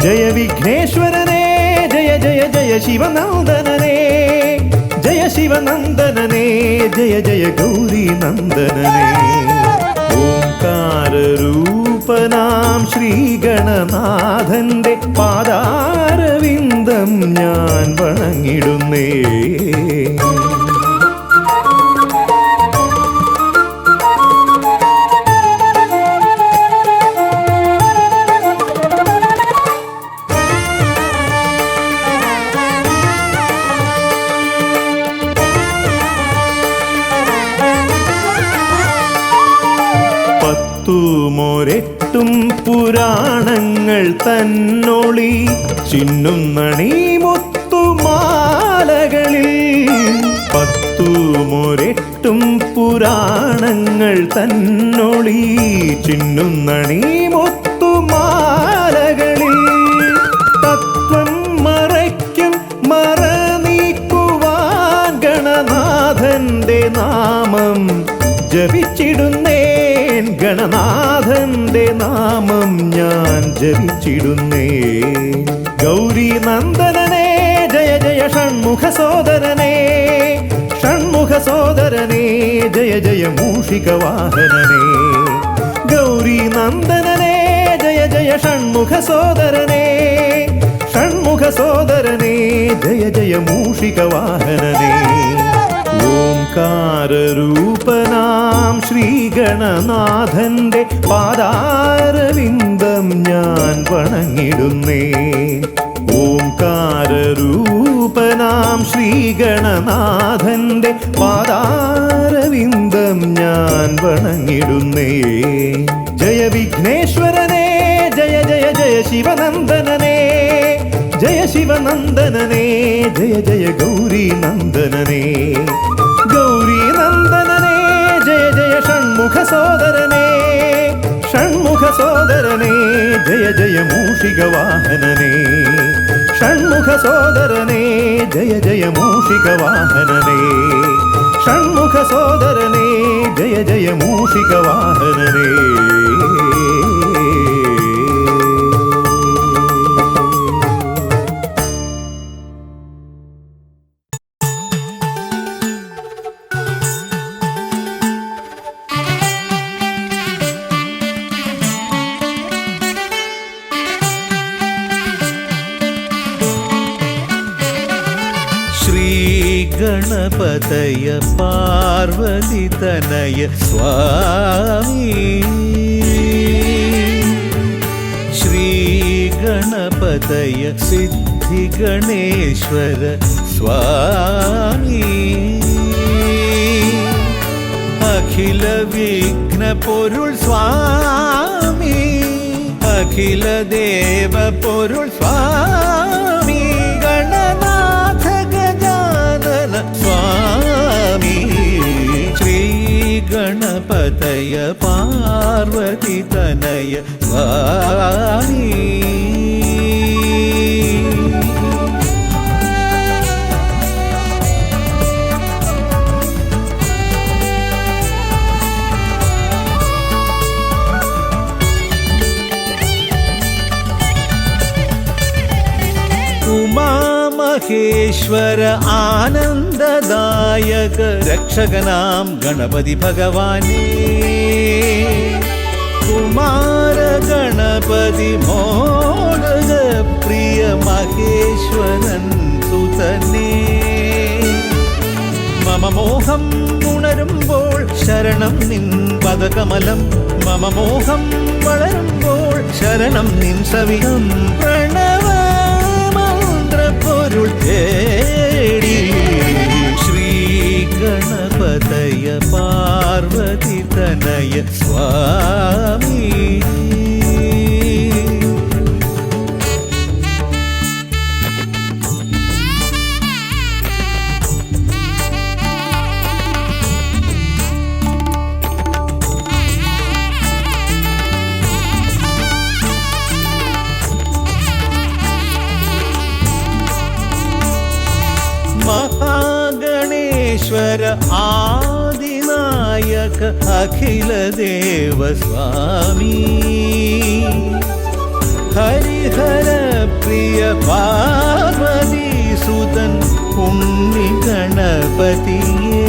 ജയ വിഘ്നേശ്വരനേ, ജയ ജയ ജയ ശിവനന്ദനനേ, ജയ ശിവനന്ദനനേ, ജയ ജയ ഗൗരി നന്ദനനേ. ഓംകാരരൂപനാം ശ്രീഗണനാഥന്റെ പാദാരവിന്ദം ഞാൻ വണങ്ങിടുന്നേ. പത്തുമൊരെട്ടും പുരാണങ്ങൾ തന്നൊളി ചിന്നുന്നണി മുത്തുമാലകളിൽ. പത്തുമൊരെട്ടും പുരാണ പുരാണങ്ങൾ തന്നൊളി ചിന്നുന്നണി മുത്തുമാലകളിൽ തത്വം മറയ്ക്കും മറ നീക്കുവാൻ ഗണനാഥന്റെ നാമം ജപിച്ചിടുന്നേൻ ഗണനാഥന്റെ നാമം ഞാൻ ജപിച്ചിടുന്നേൻ ഗൗരി നന്ദനനേ ജയ ജയ ഷൺമുഖ സോദരനേ ഷൺമുഖ സോദരനേ ജയ ജയ മൂഷിക വാഹനനേ ഗൗരി നന്ദനനേ ജയ ജയ ഷൺമുഖ സോദരനേ ഷൺമുഖ സോദരനേ ജയ ജയ മൂഷിക വാഹനനേ ഓംകാരരൂപനാം ശ്രീഗണനാഥന്റെ പാദാരവിന്ദം ഞാൻ വണങ്ങിടുന്നേ ഓംകാരരൂപനാം ശ്രീഗണനാഥന്റെ പാദാരവിന്ദം ഞാൻ വണങ്ങിടുന്നേ ജയ വിഘ്നേശ്വരനേ ജയ ജയ ജയ ശിവനന്ദനനേ ജയ ശിവനന്ദനനേ ജയ ജയ ഗൗരി നന്ദനനേ ഗൗരി നന്ദനനേ ജയ ജയ ഷൺമുഖ സോദരനേ ഷൺമുഖ സോദരനേ ജയ ജയ മൂഷിക വാഹനനേ ഷൺമുഖ സോദരനേ ജയ ജയ മൂഷിക വാഹനനേ ഷൺമുഖ സോദരനേ ജയ ജയ മൂഷിക വാഹനനേ ഗണപതയ പാർവതി തനയ സ്വാമി ശ്രീ ഗണപതയ സിദ്ധി ഗണേശ്വര സ്വാമി അഖില വിഘ്ന പൊരുൾ സ്വാമി അഖില ദേവ പൊരുൾ സ്വാമി ഗണനാഥ ഗജാനന സ്വാമി ശ്രീ ഗണപതയ പാർവതി തനയ സ്വാമി ഉമാമഹേശ്വര ആനന്ദദായക രക്ഷകനാം ഗണപതി ഭഗവാനേ കുമാര ഗണപതി മോദക പ്രിയ മഹേശ്വരൻ സുതനേ മമ മോഹം ഉണരുമ്പോൾ ശരണം നിൻ പദകമലം മമ മോഹം വളരുമ്പോൾ ശരണം നിൻ സവിധം പ്രണവ പൊരുൾ തേടി ശ്രീ ഗണപതയ പാർവതി തനയ സ്വാമി മഹാഗണേശ്വര ആദിനായക അഖില ദേവ സ്വാമി ഹരിഹര പ്രിയ പാർവതി സുതൻ ഉണ്ണി ഗണപതിയേ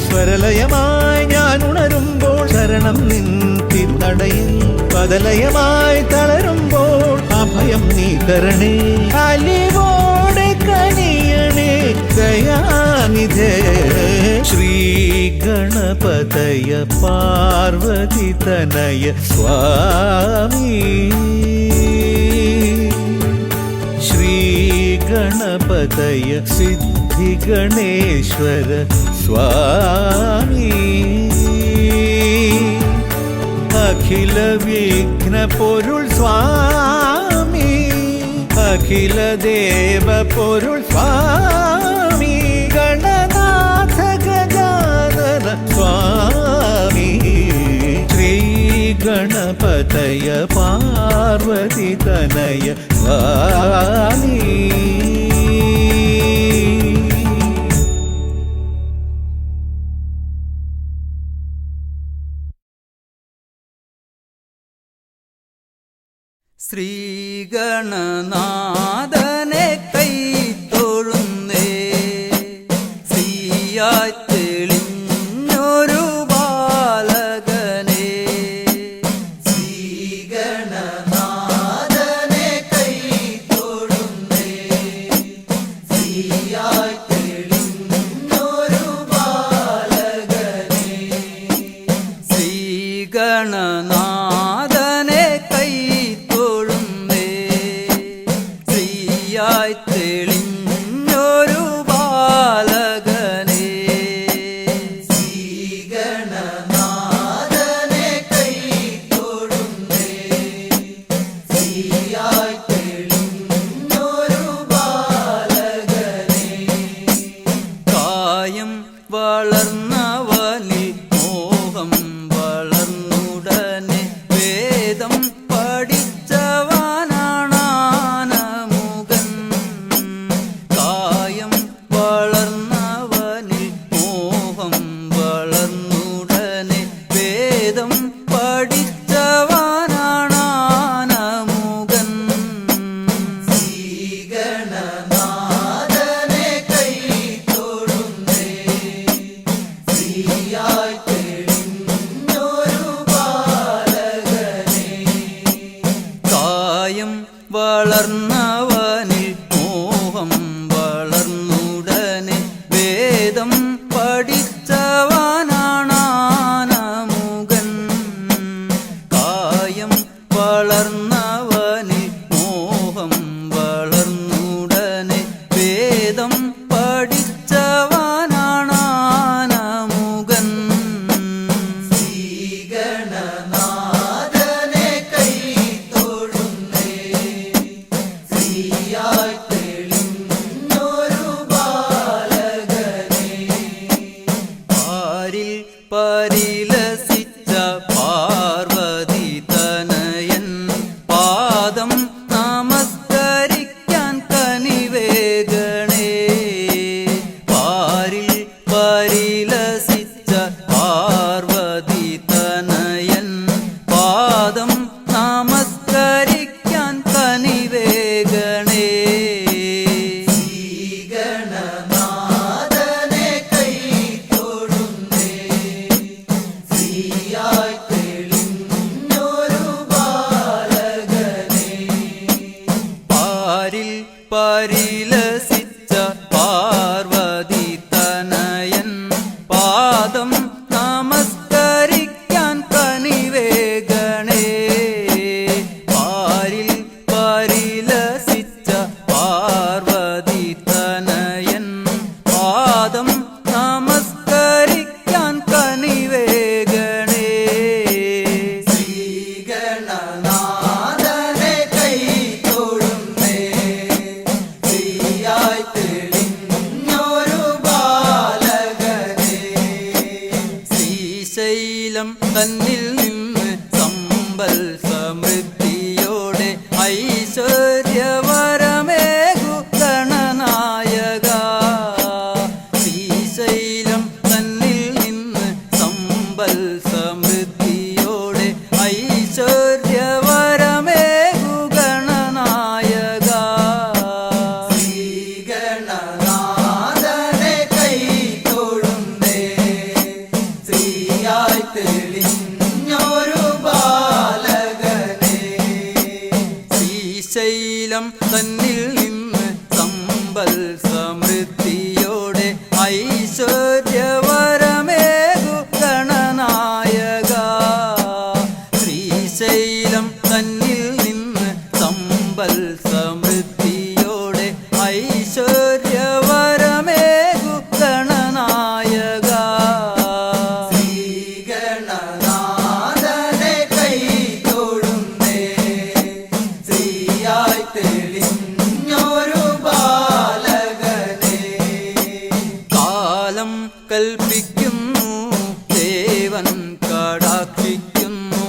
സ്വരലയമായി ഞാൻ ഉണരുമ്പോൾ ശരണം നിൻ തിരുനടയിൽ പദലയമായി തളരുമ്പോൾ അഭയം നീ തരണേ അലിവോടെ കനിയണേ ദയാനിധേ ശ്രീ ഗണപതയ പാർവതി തനയ സ്വാമി ശ്രീ ഗണപതയ സിദ്ധി ഗണേശ്വര സ്വാമി അഖില വിഘ്ന പൊരുൾ സ്വാമി അഖില ദേവ പൊരുൾ സ്വാമി ഗണനാഥ ഗജാനന ഗണപതയ പാർവതി തനയ വാണി. ശ്രീഗണനാഥനെ കൈത്തൊഴുന്നേ, ശ്രീയായി തെളിഞ്ഞൊരു ബാലകനെ. ശ്രീഗണനാഥനെ കൈത്തൊഴുന്നേ, ശ്രീയായി തെളിഞ്ഞൊരു ബാലകനെ. ശ്രീഗണനാഥനെ കൈത്തൊഴുന്നേ, ശ്രീയായി തെളിഞ്ഞൊരു ബാലകനെ. ശ്രീഗണനാഥനെ കൈത്തൊഴുന്നേ, ശ്രീയായി തെളിഞ്ഞൊരു ബാലകനെ. കായം വളർന്നവനിൽ മോഹം വളർന്നുടനെ വേദം പഠിച്ചവനാണാനമുകൻ. കായം വളർന്നവനിൽ മോഹം വളർന്നുടനെ വേദം പഠിച്ചവനാണാനമുകൻ. ശ്രീഗണനാഥനെ കൈത്തൊഴുന്നേ, ശ്രീയായി തെളിഞ്ഞൊരു ബാലകനെ. കായം വളർന്നവനിൽ മോഹം വളർന്നുടനെ വേദം പഠിച്ചവനാണാനമുകൻ. കായം വളർന്നവനിൽ മോഹം വളർന്നുടനെ വേദം പഠിച്ചവനാണാനമുകൻ. ശ്രീഗണനാഥനെ കൈത്തൊഴുന്നേ, ശ്രീയായി തെളിഞ്ഞൊരു ബാലകനെ. പാരിൽ പരിലസിച്ച പാർവതി തനയൻ പാദം നമസ്കരിക്കാൻ കനിവേഗണേ. പാരിൽ പരിലസിച്ച പാർവതി തനയൻ പാദം നമസ്കരിക്കാൻ കനിവേഗണേ. ശ്രീഗണനാഥനെ കൈത്തൊഴുന്നേ, ശ്രീയായി തെളിഞ്ഞൊരു ബാലകനെ. പാരിൽ പരിലസിച്ച പാർവതി തനയൻ പാദം നമസ്കരിക്കാൻ കനിവേഗണേ. പാരിൽ പരിലസിച്ച പാർവതി തനയൻ പാദം നമസ്കരിക്കാൻ കനിവേഗണേ. ശ്രീഗണനാഥനെ കൈത്തൊഴുന്നേ, ശ്രീയായി തെളിഞ്ഞൊരു ബാലകനെ. ശ്രീശൈലം തന്നിൽ നിന്ന് സമ്പൽ സമൃദ്ധിയോടെ ഐശ്വര്യവരമേകു ഗണനായക. ശ്രീശൈലം തന്നിൽ നിന്ന് സമ്പൽ സമൃദ്ധിയോടെ ഐശ്വര്യവരമേകു ഗണനായക. ശ്രീഗണനാഥനെ കൈത്തൊഴുന്നേ, ശ്രീയായി തെളിഞ്ഞൊരു ബാലകനെ. ശ്രീശൈലം തന്നിൽ നിന്ന് സമ്പൽ സമൃദ്ധിയോടെ ഐശ്വര്യവരമേകു ഗണനായക. ശ്രീശൈലം തന്നിൽ നിന്ന് സമ്പൽ സമൃദ്ധിയോടെ ഐശ്വര്യവരമേകു ഗണനായക. ശ്രീഗണനാഥനെ കൈത്തൊഴുന്നേ, ശ്രീയായി തെളിഞ്ഞൊരു ബാലകനെ. കാലം കൽപ്പിക്കുന്നു ദേവൻ കടാക്ഷിക്കുന്നു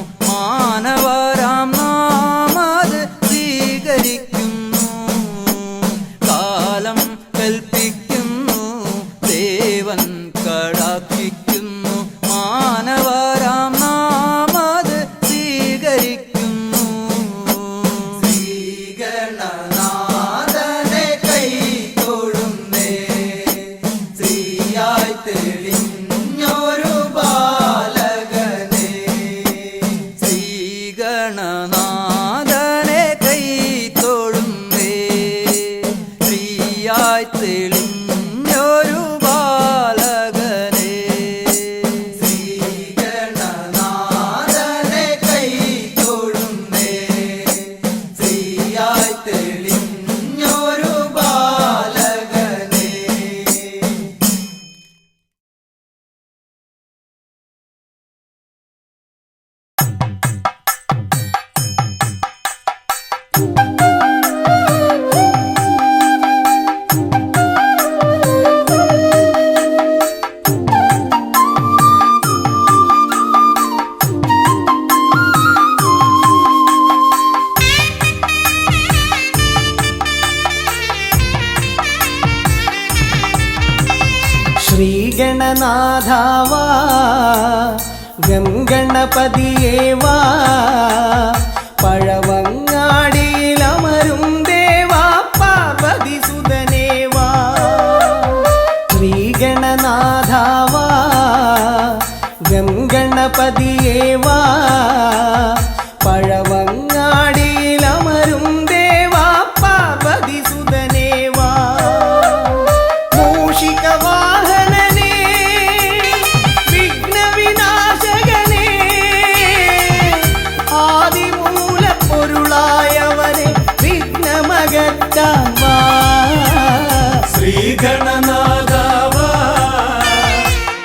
ശ്രീഗണനാഥാവാ ഗംഗണപതിയേവാ പഴവങ്ങാടിയിലമരും ദേവാ പാർവതി സുതനേവാ ശ്രീഗണനാഥാവാ ഗംഗണപതിയേവാ പഴവങ്ങാടിയിലമരും ദേവാ പാർവതി സുതനേവാ മൂഷികവാഹനനേ വിഘ്നവിനാശകനേ ആദിമൂലപ്പൊരുളായവനെ വിഘ്നമകറ്റാൻ വാ ശ്രീഗണനാഥാവാ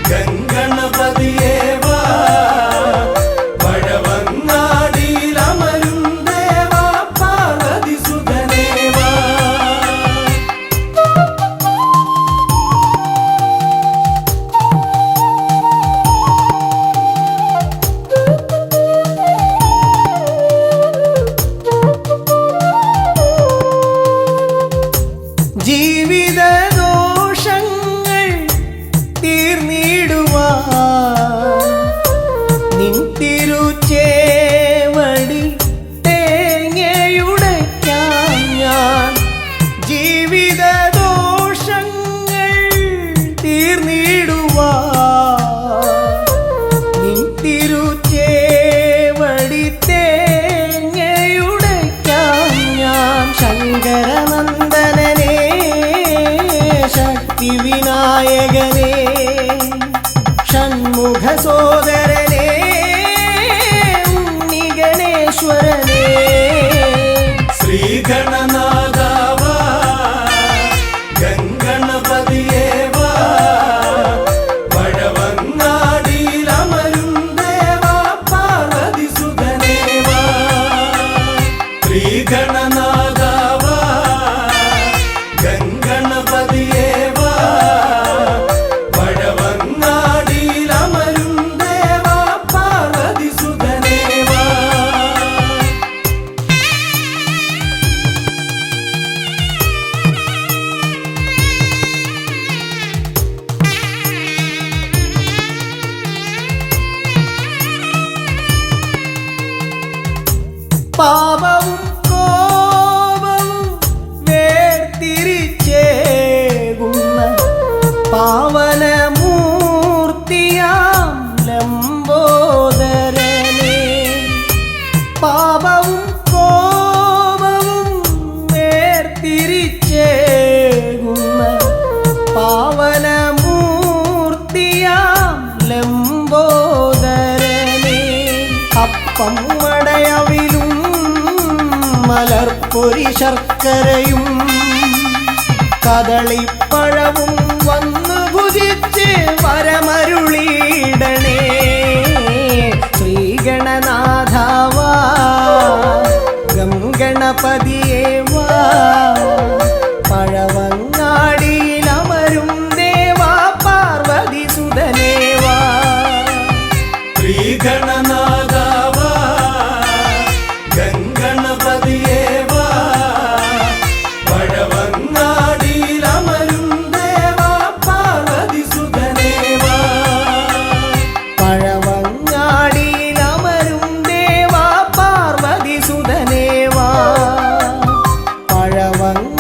ഗംഗണപതിയേവാ പഴവങ്ങാടിയിലമരും ദേവാ പാർവതി സുതനേവാ ജീവിതദോഷങ്ങൾ തീർന്നിടുവാൻ നിൻ തിരുച്ചേവടി തേങ്ങയുടയ്ക്കാൻ ഞാൻ ജീവിതദോഷങ്ങൾ തീർന്നിടുവാൻ നിൻ തിരുച്ചേവടി തേങ്ങയുടയ്ക്കാൻ ഞാൻ ശങ്കരനന്ദനനേ ശക്തി വിനായകനേ ഷൺമുഖ സോദരനേ ഉണ്ണി ഗണേശ്വരനേ ശ്രീഗണനാഥാവാ ഗംഗണപതിയേവാ പഴവങ്ങാടിയിലമരും ദേവാ പാർവതി സുതനേവാ ശ്രീഗണനാഥാവാ ഗംഗണപതിയേവാ പഴവങ്ങാടിയിലമരും ദേവാ പാർവതി സുതനേവാ പാപവും കോപവും വേർതിരിച്ചേകുന്ന പാവനമൂർത്തിയാം ലംബോദരനേ പാപവും കോപവും വേർതിരിച്ചേകുന്ന പാവനമൂർത്തിയാം ലംബോദരനേ അപ്പം മടയവിലും മലർപ്പൊരി ശർക്കരയും കദളിപ്പഴവും വന്നു ഭുജിച്ച് വരമരുളിയിടണേ ശ്രീഗണനാഥാവാ ഗംഗണപതിയേവാ പഴവങ്ങാടിയിലമരും ദേവാ പാർവതി സുതനേവാ ശ്രീഗണനാഥാവാ ഗംഗണപതിയേവാ പഴവങ്ങാടിയിലമരും ദേവാ പാർവതി സുതനേവാ പഴവങ്ങാടിയിലമരും ദേവാ പാർവതി സുതനേവാ പഴവങ്ങ